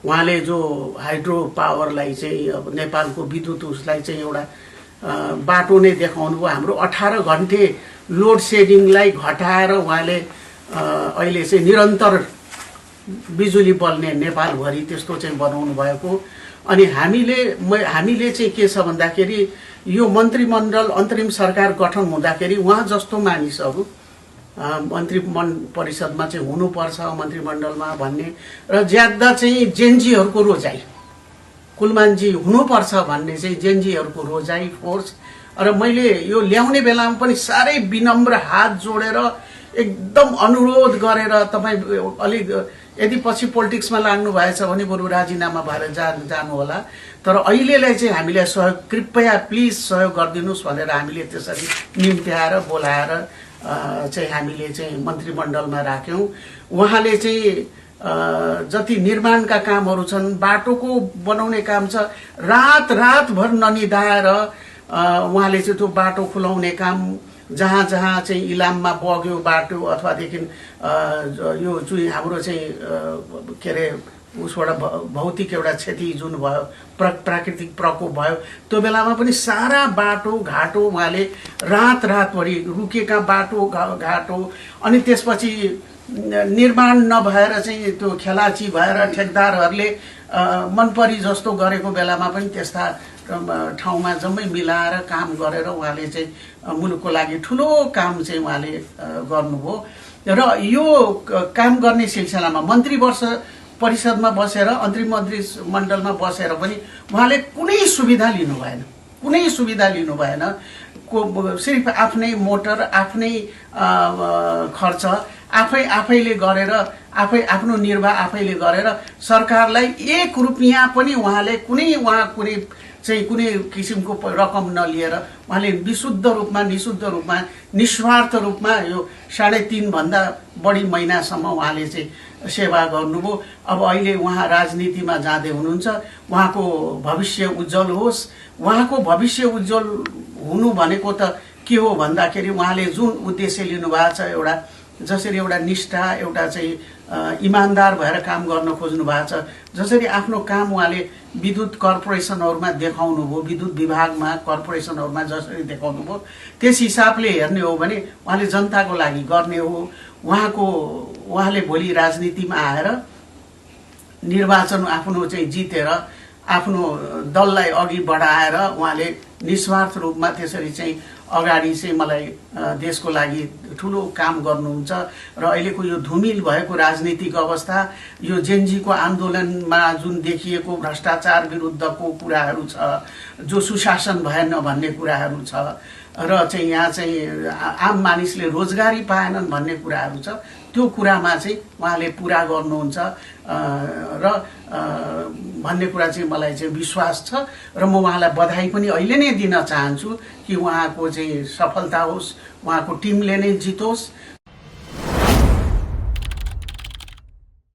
उहाँले जो हाइड्रो पावरलाई चाहिँ अब नेपालको विद्युत उसलाई चाहिँ एउटा बाटो नै देखाउनु भयो। हाम्रो 18 घन्टे लोड सेडिङलाई घटाएर उहाँले अहिले चाहिँ निरन्तर बिजुली बल्ने नेपालभरि त्यस्तो चाहिँ बनाउनु भएको। अनि हामीले चाहिँ के छ भन्दाखेरि यो मन्त्रीमण्डल अन्तरिम सरकार गठन हुँदाखेरि उहाँ जस्तो मानिसहरू मन्त्री परिषदमा चाहिँ हुनुपर्छ मन्त्रीमण्डलमा भन्ने र ज्यादा चाहिँ जेनजीहरूको रोजाइ कुलमानजी हुनुपर्छ भन्ने चाहिँ जेनजीहरूको रोजाइ फोर्स। र मैले यो ल्याउने बेलामा पनि साह्रै विनम्र हात जोडेर एकदम अनुरोध गरेर तपाईँ अलिक यदि पछि पोलिटिक्समा लाग्नु भएछ भने बरु राजीनामा भएर जानु होला, तर अहिलेलाई चाहिँ हामीलाई सहयोग कृपया प्लिज सहयोग गरिदिनुहोस् भनेर हामीले त्यसरी निम्त्याएर बोलाएर चाहिँ हामीले चाहिँ मन्त्रीमण्डलमा राख्यौँ। उहाँले चाहिँ जति निर्माणका कामहरू छन्, बाटोको बनाउने काम छ, रातभर ननिदाएर उहाँले चाहिँ त्यो बाटो खुलाउने काम जहाँ जहाँ चाहिँ इलाममा बग्यो बाटो अथवादेखि यो चाहिँ हाम्रो चाहिँ के अरे उसबाट भौतिक एउटा क्षति जुन भयो प्राकृतिक प्रकोप भयो त्यो बेलामा पनि सारा बाटो घाटो उहाँले रातभरि रुकेका बाटो घाटो अनि त्यसपछि निर्माण नभएर चाहिँ त्यो खेलाची भएर ठेकदारहरूले मनपरी जस्तो गरेको बेलामा पनि त्यस्ता ठाउँमा जम्मै मिलाएर काम गरेर उहाँले चाहिँ मुलुकको लागि ठुलो काम चाहिँ उहाँले गर्नुभयो। र यो काम गर्ने सिलसिलामा मन्त्री परिषदमा बसेर अन्तरिम मन्त्री मण्डलमा बसेर पनि उहाँले कुनै सुविधा लिनु भएन। सिर्फ आफ्नै मोटर आफ्नै खर्च आफैले गरेर आफ्नो निर्वाह आफैले गरेर सरकारलाई 1 रुपैयाँ पनि उहाँले कुनै किसिमको रकम नलिएर उहाँले निशुद्ध रूपमा निस्वार्थ रूपमा यो 3.5 भन्दा बढी महिनासम्म उहाँले चाहिँ सेवा गर्नुभयो। अब अहिले उहाँ राजनीतिमा जाँदै हुनुहुन्छ, उहाँको भविष्य उज्जवल होस्। उहाँको भविष्य उज्जवल हुनु भनेको त के हो भन्दाखेरि उहाँले जुन उद्देश्य लिनुभएको छ, एउटा जसरी एउटा निष्ठा एउटा चाहिँ इमान्दार भएर काम गर्न खोज्नु भएको छ, जसरी आफ्नो काम उहाँले विद्युत कर्पोरेसनहरूमा देखाउनु भयो, विद्युत विभागमा कर्पोरेसनहरूमा जसरी देखाउनु भयो, त्यस हिसाबले हेर्ने हो भने उहाँले जनताको लागि गर्ने हो। उहाँले भोलि राजनीतिमा आएर निर्वाचन आफ्नो चाहिँ जितेर आफ्नो दललाई अघि बढाएर उहाँले निस्वार्थ रूपमा त्यसरी चाहिँ अगाडि चाहिँ मलाई देशको लागि ठुलो काम गर्नुहुन्छ। र अहिलेको यो धुमिल भएको राजनीतिक अवस्था, यो जेनजीको आन्दोलनमा जुन देखिएको भ्रष्टाचार विरुद्धको कुराहरू छ, जो सुशासन भएन भन्ने कुराहरू छ, र चाहिँ यहाँ चाहिँ आम मानिसले रोजगारी पाएनन् भन्ने कुराहरू छ, त्यो कुरामा चाहिँ उहाँले पुरा गर्नुहुन्छ र भन्ने कुरा चाहिँ मलाई चाहिँ विश्वास छ। र म उहाँलाई बधाई पनि अहिले नै दिन चाहन्छु कि उहाँको चाहिँ सफलता होस्, उहाँको टिमले नै जितोस्